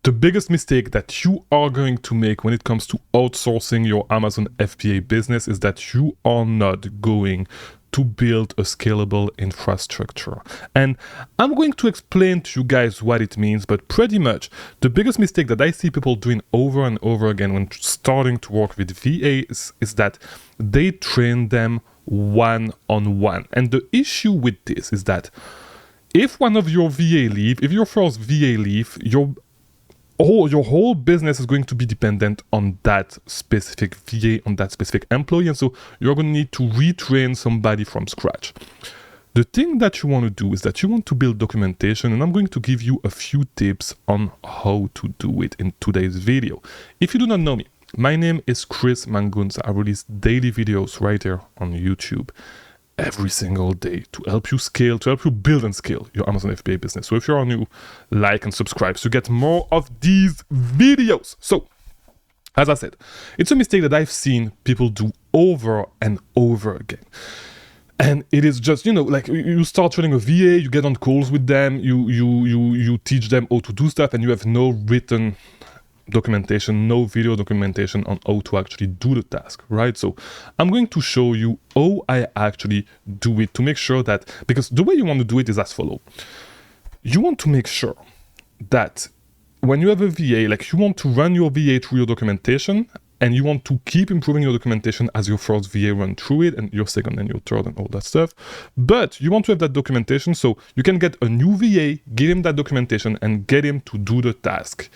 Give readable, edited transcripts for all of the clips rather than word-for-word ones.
The biggest mistake that you are going to make when it comes to outsourcing your Amazon FBA business is that you are not going to build a scalable infrastructure. And I'm going to explain to you guys what it means, but pretty much the biggest mistake that I see people doing over and over again when starting to work with VAs is that they train them one-on-one. And the issue with this is that if one of your VA leave, if your first VA leave, your whole business is going to be dependent on that specific VA, on that specific employee, and so you're going to need to retrain somebody from scratch. The thing that you want to do is that you want to build documentation, and I'm going to give you a few tips on how to do it in today's video. If you do not know me, my name is Chris Mangunza. I release daily videos right here on YouTube every single day to help you scale, to help you build and scale your Amazon FBA business. So if you are new, like and subscribe so you get more of these videos. So, as I said, it's a mistake that I've seen people do over and over again. And it is just, like you start training a VA, you get on calls with them, you teach them how to do stuff, and you have no written documentation, no video documentation on how to actually do the task, right? So I'm going to show you how I actually do it to make sure that, because the way you want to do it is as follows. You want to make sure that when you have a VA, like you want to run your VA through your documentation, and you want to keep improving your documentation as your first VA run through it, and your second and your third and all that stuff. But you want to have that documentation so you can get a new VA, give him that documentation, and get him to do the task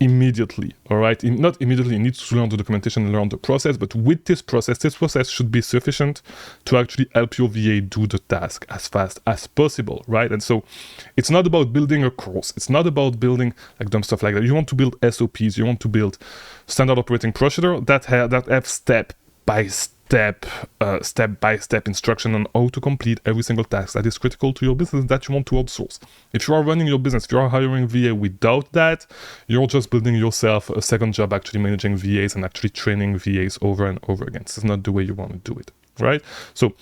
immediately. All right, not immediately, he needs to learn the documentation and learn the process, but with this process should be sufficient to actually help your VA do the task as fast as possible, right? And so it's not about building a course, it's not about building like dumb stuff like that. You want to build SOPs, you want to build standard operating procedure that have step-by-step instruction on how to complete every single task that is critical to your business that you want to outsource. If you are running your business, if you are hiring VA without that, you're just building yourself a second job actually managing VAs and actually training VAs over and over again. This is not the way you want to do it, right? So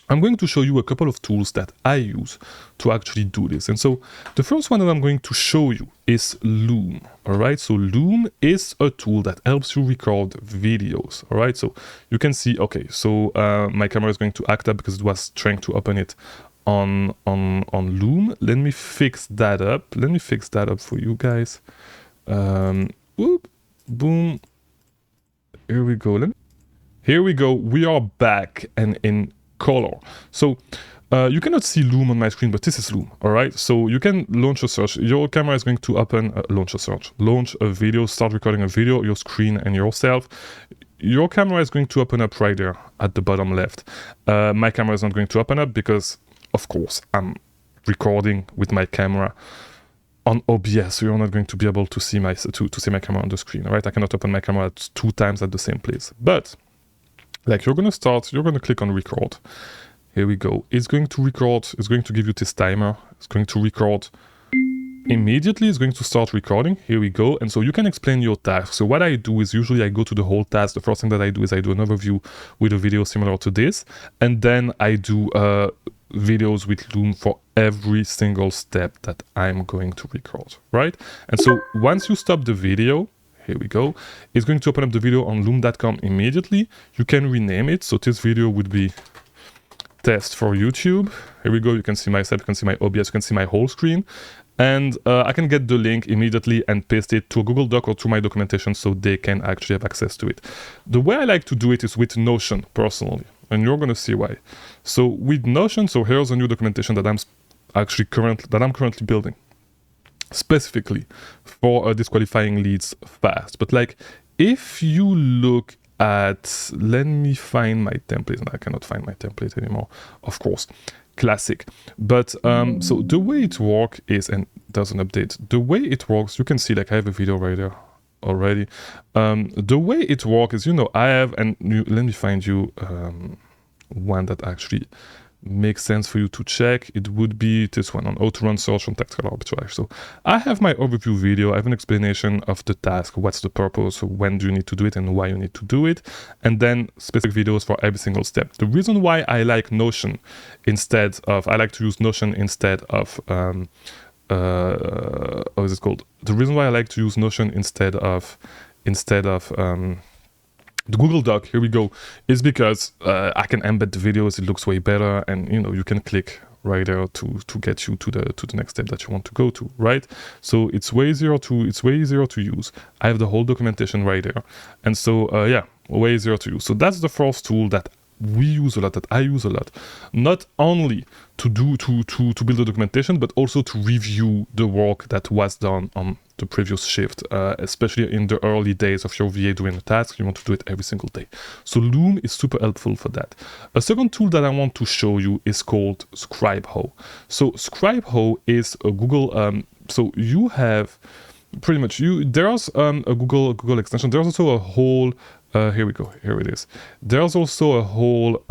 I'm going to show you a couple of tools that I use to actually do this. And so the first one that I'm going to show you is Loom, all right? So Loom is a tool that helps you record videos, all right? So you can see, okay, so my camera is going to act up because it was trying to open it on Loom. Let me fix that up. Let me fix that up for you guys. Whoop, boom. Here we go. Here we go. We are back and in color. So you cannot see Loom on my screen, but this is Loom, all right? So you can launch a search. Your camera is going to open, launch a video, start recording a video, your screen and yourself. Your camera is going to open up right there at the bottom left. My camera is not going to open up because, of course, I'm recording with my camera on OBS, so you're not going to be able to see my camera on the screen, all right? I cannot open my camera at 2 times at the same place. But like you're going to click on record. Here we go. It's going to record. It's going to give you this timer. It's going to record immediately. It's going to start recording. Here we go. And so you can explain your task. So what I do is usually I go to the whole task. The first thing that I do is I do an overview with a video similar to this. And then I do videos with Loom for every single step that I'm going to record, right? And so once you stop the video, here we go. It's going to open up the video on loom.com immediately. You can rename it. So this video would be test for YouTube. Here we go. You can see myself, you can see my OBS, you can see my whole screen. And I can get the link immediately and paste it to a Google Doc or to my documentation so they can actually have access to it. The way I like to do it is with Notion personally, and you're going to see why. So with Notion, so here's a new documentation that I'm currently building, specifically for disqualifying leads fast. But like if you look at, let me find my template, and I cannot find my template anymore, of course, classic. But so the way it works is, and there's an update, the way it works, you can see like I have a video right there already. The way it works is, I have, and let me find you one that actually makes sense for you to check. It would be this one on how to run search on tactical arbitrage. So I have my overview video. I have an explanation of the task, what's the purpose, when do you need to do it, and why you need to do it, and then specific videos for every single step. The reason why I like Notion I like to use Notion instead of how is it called? The reason why I like to use Notion instead of the Google Doc, here we go, is because I can embed the videos. It looks way better, and you can click right there to get you to the next step that you want to go to, right? So it's way easier to use. I have the whole documentation right there, and so yeah, way easier to use. So that's the first tool that we use a lot, that I use a lot, not only to build the documentation, but also to review the work that was done on the previous shift, especially in the early days of your VA doing a task. You want to do it every single day. So Loom is super helpful for that. A second tool that I want to show you is called Scribe.ho. So Scribe.ho is a Google, so you have pretty much, there's a Google extension. There's also a whole, here we go, here it is. There's also a whole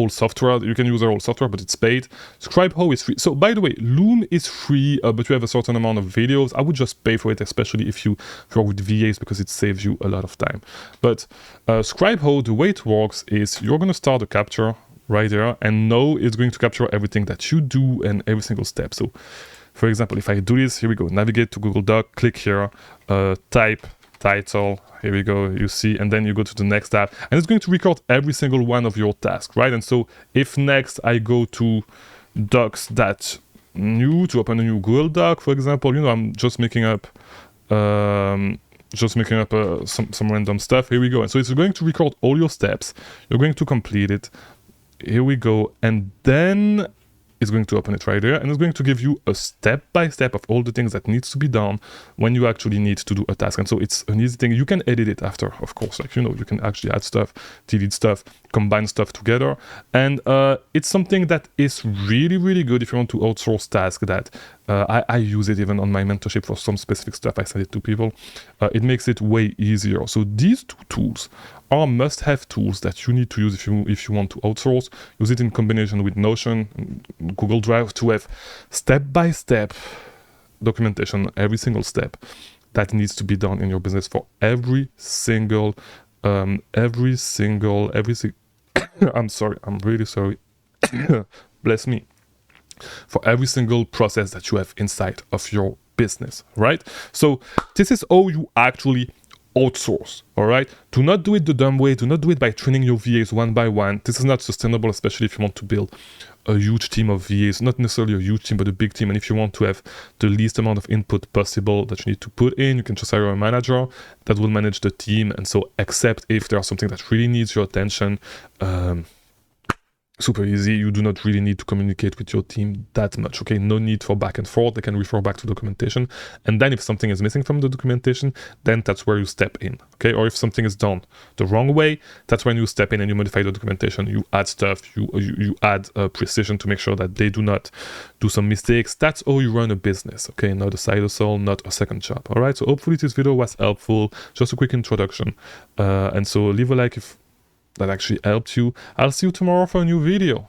software. You can use a whole software, but it's paid. Scribe.ho is free. So by the way, Loom is free, but you have a certain amount of videos. I would just pay for it, especially if you work with VAs, because it saves you a lot of time. But Scribe.ho, the way it works is you're going to start a capture right there, and now it's going to capture everything that you do and every single step. So for example, if I do this, here we go, navigate to Google Doc, click here, type title, here we go, you see, and then you go to the next tab, and it's going to record every single one of your tasks, right? And so if next I go to docs that new, to open a new Google Doc, for example, I'm just making up some random stuff, here we go. And so it's going to record all your steps, you're going to complete it, here we go, and then it's going to open it right there, and it's going to give you a step-by-step of all the things that needs to be done when you actually need to do a task. And so it's an easy thing. You can edit it after, of course, like, you can actually add stuff, delete stuff, combine stuff together. And it's something that is really, really good if you want to outsource tasks. That I use it even on my mentorship for some specific stuff. I send it to people. It makes it way easier. So these two tools are must-have tools that you need to use if you want to outsource. Use it in combination with Notion, Google Drive, to have step-by-step documentation, every single step that needs to be done in your business for every single I'm sorry, I'm really sorry. Bless me. For every single process that you have inside of your business, right? So this is how you actually outsource, all right? Do not do it the dumb way. Do not do it by training your VAs one by one. This is not sustainable, especially if you want to build a huge team of VAs, not necessarily a huge team, but a big team. And if you want to have the least amount of input possible that you need to put in, you can just hire a manager that will manage the team. And so except if there's something that really needs your attention, super easy. You do not really need to communicate with your team that much, okay? No need for back and forth. They can refer back to documentation. And then if something is missing from the documentation, then that's where you step in, okay? Or if something is done the wrong way, that's when you step in and you modify the documentation. You add stuff, you add precision to make sure that they do not do some mistakes. That's how you run a business, okay? Not a side hustle, not a second job, all right? So hopefully this video was helpful. Just a quick introduction. And so leave a like if that actually helped you. I'll see you tomorrow for a new video.